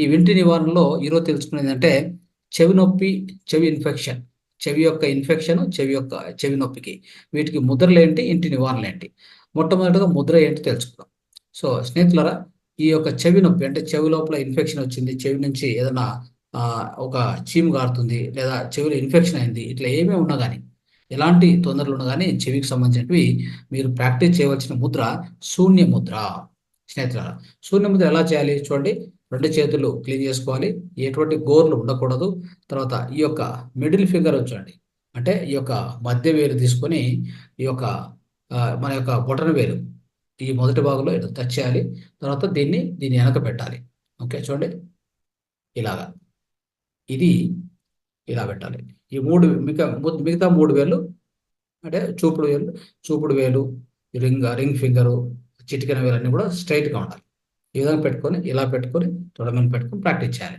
ఈ వింటి నివారణలో ఈరోజు తెలుసుకునేది అంటే చెవి నొప్పి, చెవి ఇన్ఫెక్షన్, చెవి యొక్క ఇన్ఫెక్షన్, చెవి నొప్పికి వీటికి ముద్రలేంటి, ఇంటి నివారణలేంటి. మొట్టమొదటిగా ముద్ర ఏంటి తెలుసుకుందాం. సో స్నేహితులారా, ఈ యొక్క చెవి నొప్పి అంటే చెవి లోపల ఇన్ఫెక్షన్ వచ్చింది, చెవి నుంచి ఏదైనా ఒక చీము గారుతుంది, లేదా చెవిలో ఇన్ఫెక్షన్ అయింది, ఇట్లా ఏమీ ఉన్నా కానీ, ఎలాంటి తొందరలు ఉన్నా కానీ చెవికి సంబంధించినవి మీరు ప్రాక్టీస్ చేయవలసిన ముద్ర శూన్య ముద్ర. స్నేహితులారా, శూన్య ముద్ర ఎలా చేయాలి చూడండి. రెండు చేతులు క్లీన్ చేసుకోవాలి, ఎటువంటి గోర్లు ఉండకూడదు. తర్వాత ఈ యొక్క మిడిల్ ఫింగర్ వచ్చండి, అంటే ఈ యొక్క మధ్య వేలు తీసుకొని ఈ యొక్క మన యొక్క బొటన వేలు ఈ మొదటి భాగంలో ఇట్లా టచ్ చేయాలి. తర్వాత దీన్ని వెనక పెట్టాలి. ఓకే చూడండి, ఇలాగా ఇది ఇలా పెట్టాలి. ఈ మిగతా 3 వేలు అంటే చూపుడు వేలు, రింగ్ ఫింగరు, చిటికెన వేలన్నీ కూడా స్ట్రైట్గా ఉండాలి. ఈ విధంగా పెట్టుకొని ఇలా పెట్టుకొని తొడమని పెట్టుకొని ప్రాక్టీస్ చేయాలి.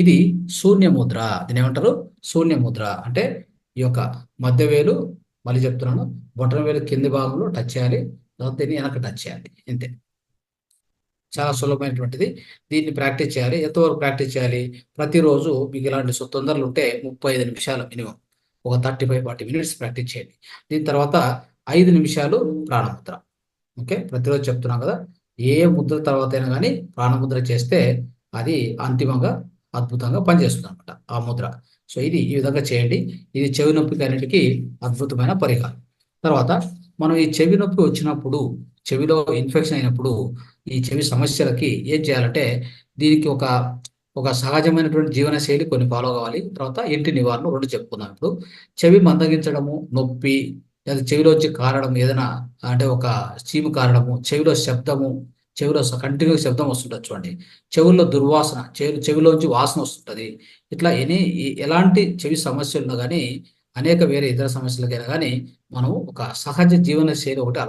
ఇది శూన్య ముద్ర. దీని ఏమంటారు? శూన్య ముద్ర. అంటే ఈ యొక్క మధ్య వేలు, మళ్ళీ చెప్తున్నాను, బొటన వేలు కింది భాగంలో టచ్ చేయాలి, తర్వాత దీన్ని వెనక టచ్ చేయాలి. ఇంతే, చాలా సులభమైనటువంటిది. దీన్ని ప్రాక్టీస్ చేయాలి. ఎంతవరకు ప్రాక్టీస్ చేయాలి? ప్రతిరోజు మీకు ఇలాంటి తొందరలు ఉంటే 35 నిమిషాలు మినిమం, ఒక 35-40 మినిట్స్ ప్రాక్టీస్ చేయండి. దీని తర్వాత 5 నిమిషాలు ప్రాణముద్ర. ఓకే, ప్రతిరోజు చెప్తున్నాం కదా, ఏ ముద్ర తర్వాత అయినా కానీ ప్రాణముద్ర చేస్తే అది అంతిమంగా అద్భుతంగా పనిచేస్తుంది అనమాట ఆ ముద్ర. సో ఇది ఈ విధంగా చేయండి. ఇది చెవి నొప్పికి అన్నిటికీ అద్భుతమైన పరిహారం. తర్వాత మనం ఈ చెవి నొప్పి వచ్చినప్పుడు, చెవిలో ఇన్ఫెక్షన్ అయినప్పుడు, ఈ చెవి సమస్యలకి ఏం చేయాలంటే దీనికి ఒక సహజమైనటువంటి జీవనశైలి కొన్ని ఫాలో కావాలి. తర్వాత ఇంటి నివారణ 2 చెప్పుకుందాం. ఇప్పుడు చెవి మందగించడము, నొప్పి, లేదా చెవిలోంచి కారడం, ఏదైనా అంటే ఒక చీము కారడము, చెవిలో శబ్దము, చెవిలో కంటిన్యూస్ శబ్దం వస్తుంటుంది చూడండి, చెవుల్లో దుర్వాసన, చెవిలోంచి వాసన వస్తుంటుంది. ఇట్లా ఎలాంటి చెవి సమస్యలు ఉన్నా కానీ, అనేక వేరే ఇతర సమస్యలకైనా కానీ మనం ఒక సహజ జీవన శైలి ఒకటి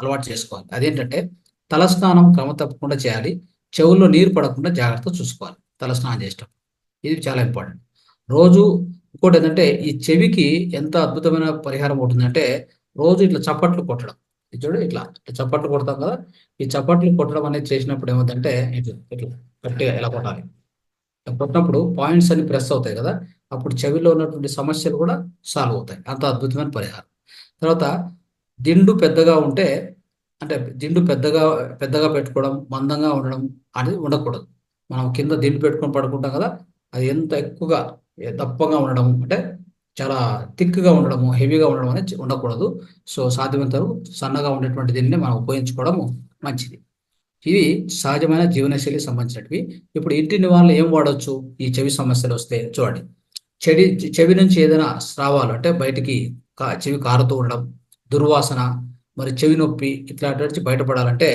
అలవాటు చేసుకోవాలి. అదేంటంటే తలస్నానం క్రమ తప్పకుండా చేయాలి. చెవుల్లో నీరు పడకుండా జాగ్రత్త చూసుకోవాలి తలస్నానం చేసేటప్పుడు. ఇది చాలా ఇంపార్టెంట్. రోజు ఇంకోటి ఏంటంటే ఈ చెవికి ఎంత అద్భుతమైన పరిహారం ఉంటుందంటే, రోజు ఇట్లా చప్పట్లు కొట్టడం. ఇది చూడు, ఇట్లా చప్పట్లు కొడతాం కదా, ఈ చప్పట్లు కొట్టడం అనేది చేసినప్పుడు ఏమవుతుందంటే ఇట్లా ఇట్లా గట్టిగా ఇలా కొట్టాలి. కొట్టినప్పుడు పాయింట్స్ అన్ని ప్రెస్ అవుతాయి కదా, అప్పుడు చెవిలో ఉన్నటువంటి సమస్యలు కూడా సాల్వ్ అవుతాయి. అంత అద్భుతమైన పరిహారం. తర్వాత దిండు పెద్దగా ఉంటే, అంటే దిండు పెద్దగా పెట్టుకోవడం, మందంగా ఉండడం అనేది ఉండకూడదు. మనం కింద దిండు పెట్టుకొని పడుకుంటాం కదా, అది ఎంత ఎక్కువగా దప్పంగా ఉండడం, అంటే చాలా థిక్గా ఉండడము, హెవీగా ఉండడం అనేది ఉండకూడదు. సో సాధ్యమైనంత వరకు సన్నగా ఉండేటువంటి దీన్ని మనం ఉపయోగించుకోవడము మంచిది. ఇవి సహజమైన జీవనశైలికి సంబంధించినవి. ఇప్పుడు ఇంటి నివారణలో ఏం వాడవచ్చు ఈ చెవి సమస్యలు వస్తే చూడండి. చెవి నుంచి ఏదైనా స్రావాలు అంటే బయటికి చెవి కారుతూ ఉండడం, దుర్వాసన, మరి చెవి నొప్పి ఇట్లాంటి నుంచి బయటపడాలంటే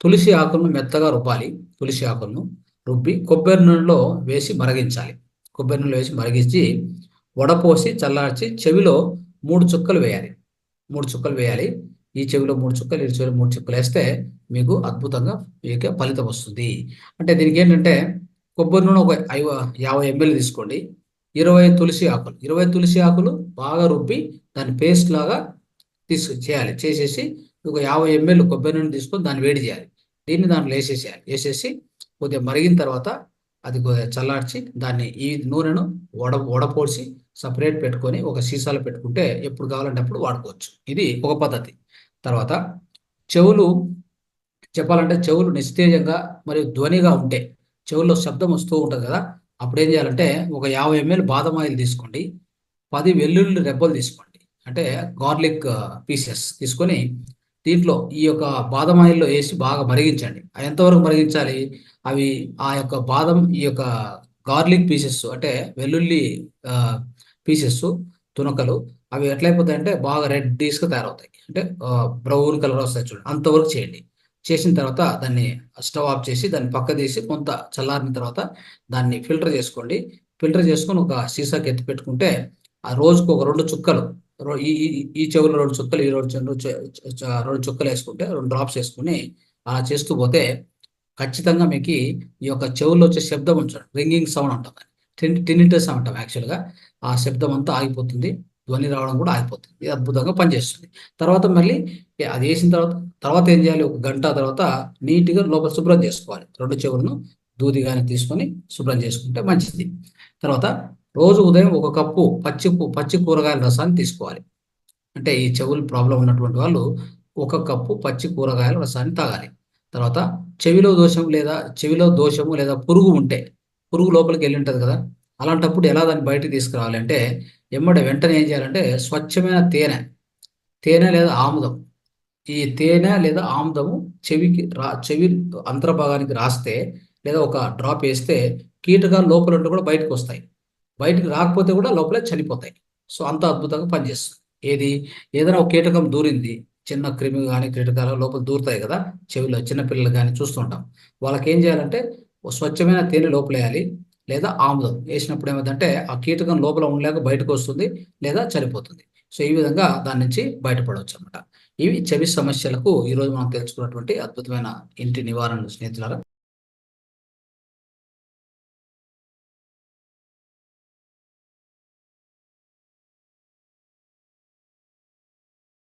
తులసి ఆకులను మెత్తగా రుబ్బాలి. తులసి ఆకులను రుబ్బి కొబ్బరి నూనెలో వేసి మరిగించాలి. కొబ్బరి నూనెలో వేసి మరిగించి వడపోసి చల్లార్చి చెవిలో 3 చుక్కలు వేయాలి. 3 చుక్కలు వేయాలి. ఈ చెవిలో 3 చుక్కలు, ఈ చెవిలో 3 చుక్కలు వేస్తే మీకు అద్భుతంగా మీకు ఫలితం వస్తుంది. అంటే దీనికి ఏంటంటే కొబ్బరి నూనె ఒక 50 ml తీసుకోండి. 20 తులసి ఆకులు బాగా రుబ్బి దాన్ని పేస్ట్ లాగా చేయాలి. చేసేసి ఒక 50 ml కొబ్బరి నూనె తీసుకొని దాన్ని వేడి చేయాలి. దీన్ని దాంట్లో వేసేసేయాలి. వేసేసి కొద్దిగా మరిగిన తర్వాత అది కొద్దిగా చల్లార్చి దాన్ని ఈ నూనెను వడపోసి సపరేట్ పెట్టుకొని ఒక సీసాలో పెట్టుకుంటే ఎప్పుడు కావాలంటే అప్పుడు వాడుకోవచ్చు. ఇది ఒక పద్ధతి. తర్వాత చెవులు నిస్తేజంగా మరియు ధ్వనిగా ఉంటే, చెవుల్లో శబ్దం వస్తూ ఉంటుంది కదా, అప్పుడు ఏం చేయాలంటే ఒక 50 ml బాదం ఆయిల్ తీసుకోండి, 10 వెల్లుల్లి రెబ్బలు తీసుకోండి, అంటే గార్లిక్ పీసెస్ తీసుకొని దీంట్లో ఈ యొక్క బాదం ఆయిల్లో వేసి బాగా మరిగించండి. ఎంతవరకు మరిగించాలి? అవి ఆ యొక్క బాదం, ఈ యొక్క గార్లిక్ పీసెస్ అంటే వెల్లుల్లి పీసెస్, తునకలు, అవి ఎట్లయిపోతాయంటే బాగా రెడ్డిష్గా తయారవుతాయి, అంటే బ్రౌన్ కలర్ వస్తాయి చూడండి. అంతవరకు చేయండి. చేసిన తర్వాత దాన్ని స్టవ్ ఆఫ్ చేసి దాన్ని పక్క తీసి కొంత చల్లారిన తర్వాత దాన్ని ఫిల్టర్ చేసుకోండి. ఫిల్టర్ చేసుకొని ఒక సీసాకి ఎత్తి పెట్టుకుంటే ఆ రోజుకు ఒక 2 చుక్కలు, ఈ చెవులో 2 చుక్కలు, ఈ 2 చుక్కలు వేసుకుంటే 2 డ్రాప్స్ వేసుకుని అలా చేస్తూ పోతే ఖచ్చితంగా మీకు ఈ యొక్క చెవుల్లో వచ్చే శబ్దం ఉంచండి, రింగింగ్ సౌండ్ అంటాం, టినిటస్ అంటాం యాక్చువల్గా. ఆ శబ్దం అంతా ఆగిపోతుంది, ధ్వని రావడం కూడా ఆగిపోతుంది. ఇది అద్భుతంగా పనిచేస్తుంది. తర్వాత మళ్ళీ అది వేసిన తర్వాత ఏం చేయాలి? ఒక గంట తర్వాత నీట్గా లోపల శుభ్రం చేసుకోవాలి. 2 చెవులను దూది కానీ తీసుకొని శుభ్రం చేసుకుంటే మంచిది. తర్వాత రోజు ఉదయం ఒక కప్పు పచ్చి కూరగాయల రసాన్ని తీసుకోవాలి. అంటే ఈ చెవులు ప్రాబ్లం ఉన్నటువంటి వాళ్ళు ఒక కప్పు పచ్చి కూరగాయల రసాన్ని తాగాలి. తర్వాత చెవిలో దోషము లేదా పురుగు ఉంటే, పురుగు లోపలికి వెళ్ళి ఉంటుంది కదా, అలాంటప్పుడు ఎలా దాన్ని బయటికి తీసుకురావాలి అంటే, వెంటనే ఏం చేయాలంటే స్వచ్ఛమైన తేనె లేదా ఆముదం, ఈ తేనె లేదా ఆముదము చెవి అంతర్భాగానికి రాస్తే లేదా ఒక డ్రాప్ వేస్తే కీటకాలు లోపల ఉంటే కూడా బయటకు వస్తాయి. బయటికి రాకపోతే కూడా లోపలే చనిపోతాయి. సో అంత అద్భుతంగా పనిచేస్తుంది. ఏది ఏదైనా ఒక కీటకం దూరింది, చిన్న క్రిమి కానీ కీటకాలు లోపల దూరుతాయి కదా చెవిలో, చిన్న పిల్లలు కానీ చూస్తుంటాం. వాళ్ళకి ఏం చేయాలంటే ఓ స్వచ్ఛమైన తేనె లోపలేయాలి లేదా ఆముదం వేసినప్పుడు ఏమైందంటే ఆ కీటకం లోపల ఉండలేక బయటకు వస్తుంది లేదా చనిపోతుంది. సో ఈ విధంగా దాని నుంచి బయటపడవచ్చు అనమాట. ఇవి చెవి సమస్యలకు ఈరోజు మనం తెలుసుకున్నటువంటి అద్భుతమైన ఇంటి నివారణలు స్నేహితులారా.